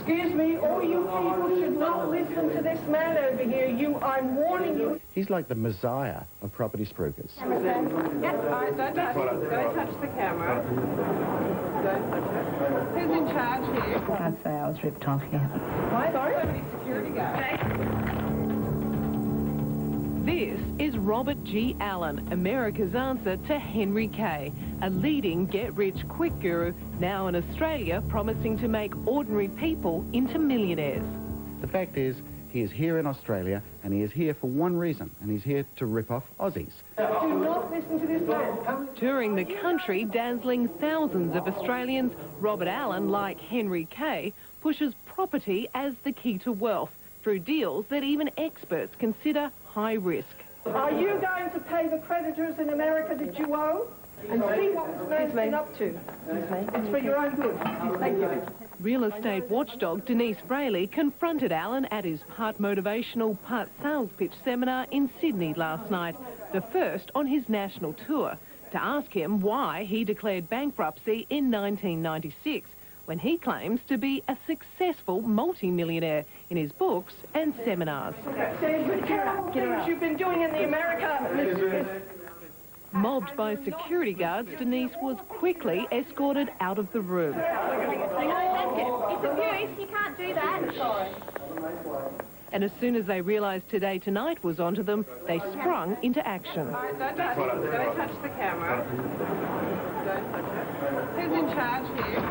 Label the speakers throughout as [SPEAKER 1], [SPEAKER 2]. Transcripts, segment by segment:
[SPEAKER 1] Excuse me, all you people should not listen to this man over here. I'm warning you.
[SPEAKER 2] He's like the messiah of property spruikers.
[SPEAKER 1] Yep, all right, don't touch the camera. Don't touch it. Who's in charge here?
[SPEAKER 3] I can't say I was ripped off yet.
[SPEAKER 1] Why? Sorry? Somebody security guard.
[SPEAKER 4] This is Robert G. Allen, America's answer to Henry Kay, a leading get-rich-quick guru, now in Australia promising to make ordinary people into millionaires.
[SPEAKER 2] The fact is, he is here in Australia, and he is here for one reason, and he's here to rip off Aussies.
[SPEAKER 1] Do not listen to this man.
[SPEAKER 4] Touring the country, dazzling thousands of Australians, Robert Allen, like Henry Kay, pushes property as the key to wealth through deals that even experts consider high risk.
[SPEAKER 1] Are you going to pay the creditors in America that you owe? And see what this man's been up to. It's for your own good. Thank you.
[SPEAKER 4] Real estate watchdog Denise Fraley confronted Allen at his part motivational, part sales pitch seminar in Sydney last night, the first on his national tour, to ask him why he declared bankruptcy in 1996, when he claims to be a successful multi-millionaire in his books and seminars.
[SPEAKER 1] Things you've been doing in the America.
[SPEAKER 4] Mobbed by security guards, Denise was quickly escorted out of the room.
[SPEAKER 5] It's abuse, you can't do that.
[SPEAKER 4] And as soon as they realised Today Tonight was onto them, they sprung into action.
[SPEAKER 1] Don't touch the camera. Don't touch it. Who's in charge here?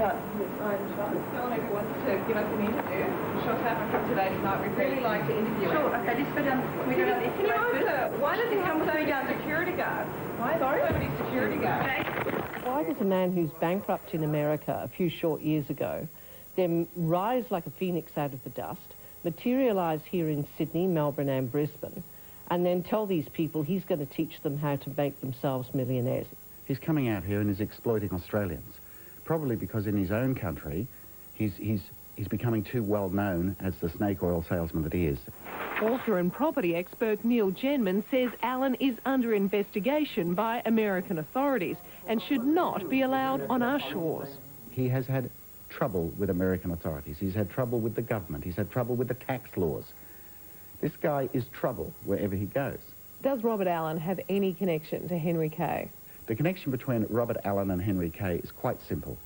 [SPEAKER 1] Someone who wants to give us an interview. Shot Tapper from Today Tonight. We'd really like to interview him. Sure, okay, just put down. We don't have this. Can you answer? Why does he come with a security guard? Why? Sorry? Somebody security guard.
[SPEAKER 6] Why does a man who's bankrupt in America a few short years ago then rise like a phoenix out of the dust, materialise here in Sydney, Melbourne and Brisbane, and then tell these people he's going to teach them how to make themselves millionaires?
[SPEAKER 2] He's coming out here and is exploiting Australians, probably because in his own country he's becoming too well known as the snake oil salesman that he is.
[SPEAKER 4] Author and property expert Neil Genman says Allen is under investigation by American authorities and should not be allowed on our shores.
[SPEAKER 2] He has had trouble with American authorities. He's had trouble with the government. He's had trouble with the tax laws. This guy is trouble wherever he goes.
[SPEAKER 4] Does Robert Allen have any connection to Henry Kay?
[SPEAKER 2] The connection between Robert Allen and Henry Kay is quite simple.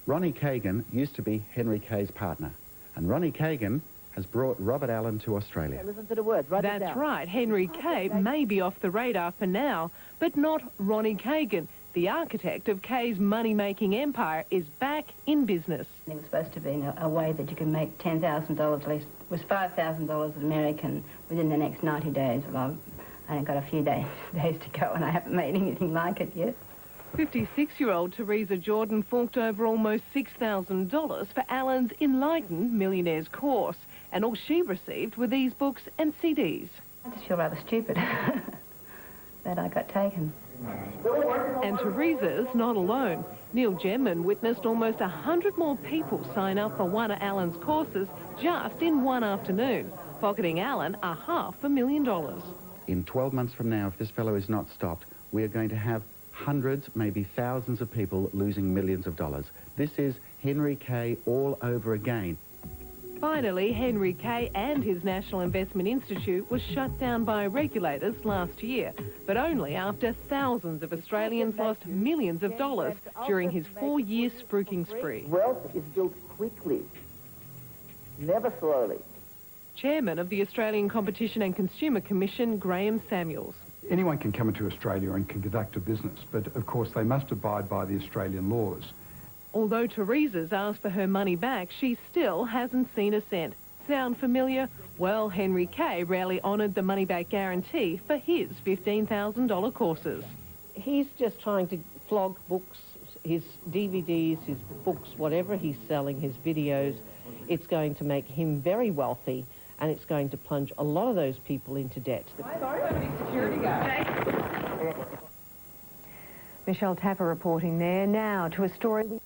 [SPEAKER 2] Ronnie Kagan used to be Henry Kay's partner, and Ronnie Kagan has brought Robert Allen to Australia.
[SPEAKER 3] Listen to the words, write it down.
[SPEAKER 4] That's right, Henry Kay may be off the radar for now, but not Ronnie Kagan. The architect of Kay's money-making empire is back in business.
[SPEAKER 3] It was supposed to be a way that you can make $10,000, at least, it was $5,000 American within the next 90 days. Well, I've only got a few days to go and I haven't made anything like it yet.
[SPEAKER 4] 56-year-old Teresa Jordan forked over almost $6,000 for Allen's Enlightened Millionaires course, and all she received were these books and CDs.
[SPEAKER 3] I just feel rather stupid that I got taken.
[SPEAKER 4] And Teresa's not alone. Neil Genman witnessed almost 100 more people sign up for one of Allen's courses just in one afternoon, pocketing Allen $500,000.
[SPEAKER 2] In 12 months from now, if this fellow is not stopped, we are going to have hundreds, maybe thousands of people losing millions of dollars. This is Henry Kay all over again.
[SPEAKER 4] Finally, Henry Kay and his National Investment Institute was shut down by regulators last year, but only after thousands of Australians lost millions of dollars during his 4-year spruiking spree.
[SPEAKER 7] Wealth is built quickly, never slowly.
[SPEAKER 4] Chairman of the Australian Competition and Consumer Commission, Graham Samuels.
[SPEAKER 8] Anyone can come into Australia and can conduct a business, but of course they must abide by the Australian laws.
[SPEAKER 4] Although Teresa's asked for her money back, she still hasn't seen a cent. Sound familiar? Well, Henry Kay rarely honoured the money-back guarantee for his $15,000 courses.
[SPEAKER 6] He's just trying to flog books, his DVDs, his books, whatever he's selling, his videos. It's going to make him very wealthy, and it's going to plunge a lot of those people into debt.
[SPEAKER 1] Sorry, security guard.
[SPEAKER 9] Michelle Tapper reporting there. Now to a story.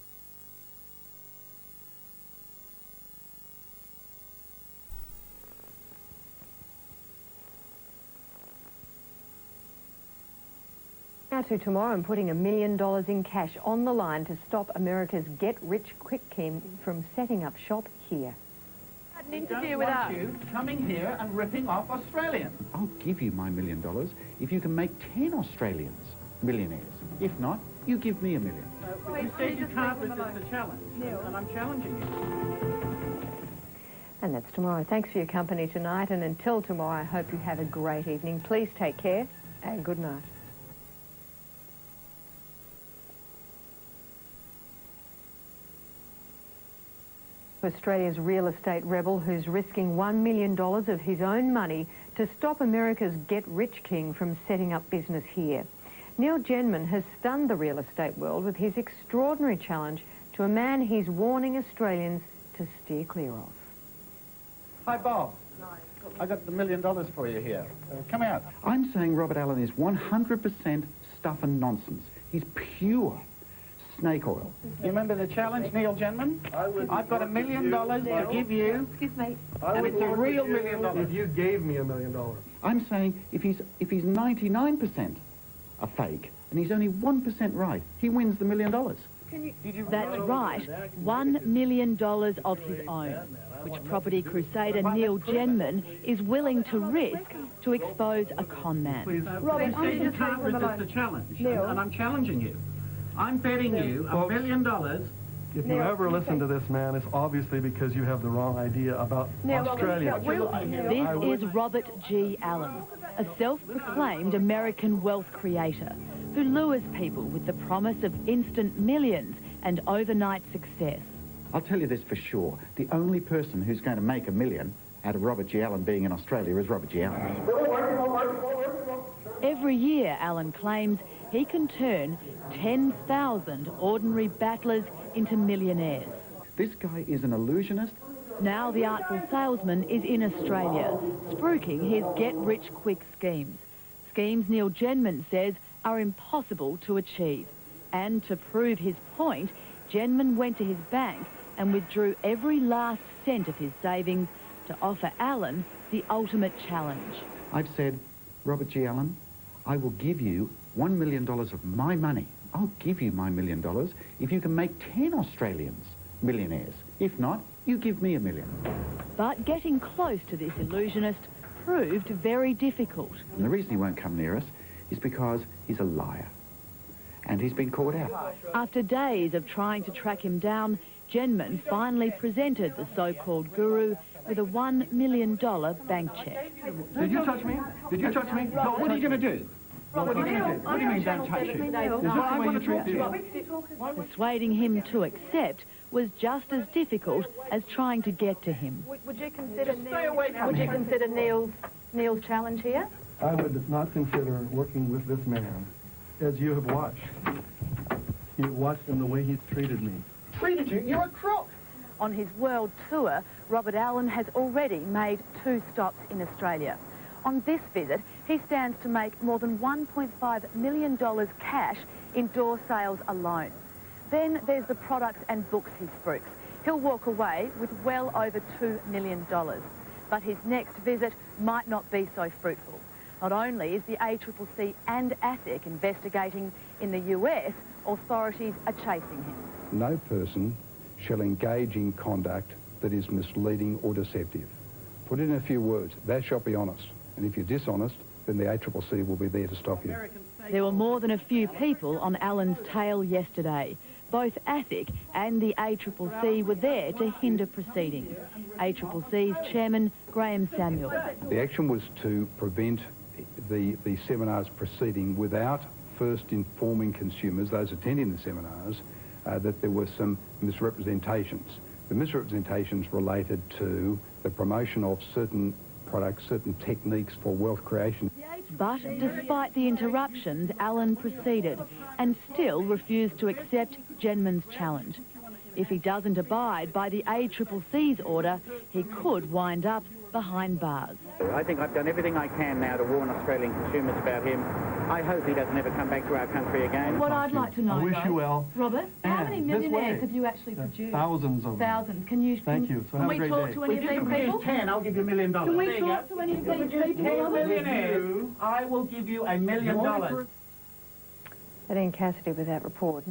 [SPEAKER 9] Now to tomorrow, I'm putting $1 million in cash on the line to stop America's get-rich-quick scheme from setting up shop here.
[SPEAKER 5] an interview with us.
[SPEAKER 2] You coming here and ripping off Australians. I'll give you my $1 million if you can make 10 Australians millionaires. If not, you give me $1 million.
[SPEAKER 1] You said you can't resist the challenge, and I'm challenging you.
[SPEAKER 9] And that's tomorrow. Thanks for your company tonight, and until tomorrow, I hope you have a great evening. Please take care, and good night. Australia's real estate rebel who's risking $1 million of his own money to stop America's get-rich king from setting up business here. Neil Genman has stunned the real estate world with his extraordinary challenge to a man he's warning Australians to steer clear of.
[SPEAKER 2] Hi, Bob. I got the $1 million for you here. Come out. I'm saying Robert Allen is 100% stuff and nonsense. He's pure snake oil. You remember the challenge, Neil Genman? I've got $1 million to give you.
[SPEAKER 3] Excuse me.
[SPEAKER 2] And it's a real $1 million.
[SPEAKER 10] If you gave me $1 million.
[SPEAKER 2] I'm saying if he's 99% a fake and he's only 1% right, he wins the $1 million.
[SPEAKER 11] That's right, $1 million of his own, which property crusader Neil Genman is willing to risk to expose a con man.
[SPEAKER 1] Robert, you can't resist the challenge, and I'm challenging you. I'm betting you $1 million.
[SPEAKER 10] If you ever listen to this man, it's obviously because you have the wrong idea about Australia.
[SPEAKER 11] This is Robert G. Allen, a self-proclaimed American wealth creator who lures people with the promise of instant millions and overnight success.
[SPEAKER 2] I'll tell you this for sure. The only person who's going to make $1 million out of Robert G. Allen being in Australia is Robert G. Allen.
[SPEAKER 11] Every year, Allen claims he can turn 10,000 ordinary battlers into millionaires.
[SPEAKER 2] This guy is an illusionist.
[SPEAKER 11] Now the artful salesman is in Australia, spruiking his get-rich-quick schemes. Schemes Neil Genman says are impossible to achieve. And to prove his point, Genman went to his bank and withdrew every last cent of his savings to offer Allen the ultimate challenge.
[SPEAKER 2] I've said, Robert G. Allen, I will give you $1 million of my money. I'll give you my $1 million if you can make 10 Australians millionaires. If not, you give me $1 million.
[SPEAKER 11] But getting close to this illusionist proved very difficult.
[SPEAKER 2] And the reason he won't come near us is because he's a liar. And he's been caught out.
[SPEAKER 11] After days of trying to track him down, Genman finally presented the so-called guru with a $1 million bank check.
[SPEAKER 1] Did you touch me? Did you touch me? What are you going to do? What are you going to do? What do you mean, don't touch you? Is this the way you talk to you?
[SPEAKER 11] Persuading him to accept was just as difficult as trying to get to him.
[SPEAKER 5] Would you consider Neil's challenge here?
[SPEAKER 10] I would not consider working with this man, as you have watched. You've watched him the way he's treated me.
[SPEAKER 1] Treated you? You're a crook.
[SPEAKER 11] On his world tour, Robert Allen has already made 2 stops in Australia. On this visit, he stands to make more than $1.5 million cash in door sales alone. Then there's the products and books he spruiks. He'll walk away with well over $2 million. But his next visit might not be so fruitful. Not only is the ACCC and ASIC investigating in the US, authorities are chasing him.
[SPEAKER 8] No person shall engage in conduct that is misleading or deceptive. Put it in a few words, thou shalt be honest. And if you're dishonest, then the ACCC will be there to stop you.
[SPEAKER 11] There were more than a few people on Allen's tail yesterday. Both ASIC and the ACCC were there to hinder proceedings. ACCC's chairman, Graham Samuel.
[SPEAKER 8] The action was to prevent the seminars proceeding without first informing consumers, those attending the seminars, that there were some misrepresentations. The misrepresentations related to the promotion of certain products, certain techniques for wealth creation.
[SPEAKER 11] But despite the interruptions, Allen proceeded and still refused to accept Genman's challenge. If he doesn't abide by the ACCC's order, he could wind up behind bars.
[SPEAKER 2] I think I've done everything I can now to warn Australian consumers about him. I hope he doesn't ever come back to our country again.
[SPEAKER 11] What I'd like to know,
[SPEAKER 10] I wish you well.
[SPEAKER 11] Robert, how many
[SPEAKER 10] And
[SPEAKER 11] millionaires have you actually produced?
[SPEAKER 10] Thousands of them.
[SPEAKER 11] Thousands. Can you?
[SPEAKER 10] Thank you. So
[SPEAKER 11] Can
[SPEAKER 10] have a
[SPEAKER 11] we
[SPEAKER 10] great
[SPEAKER 11] talk
[SPEAKER 10] day.
[SPEAKER 11] to any of these people?
[SPEAKER 1] 10, I'll give you $1 million.
[SPEAKER 11] Can we talk to any of these people?
[SPEAKER 1] Millionaires, I will give you $1 million.
[SPEAKER 9] Elaine Cassidy with that report.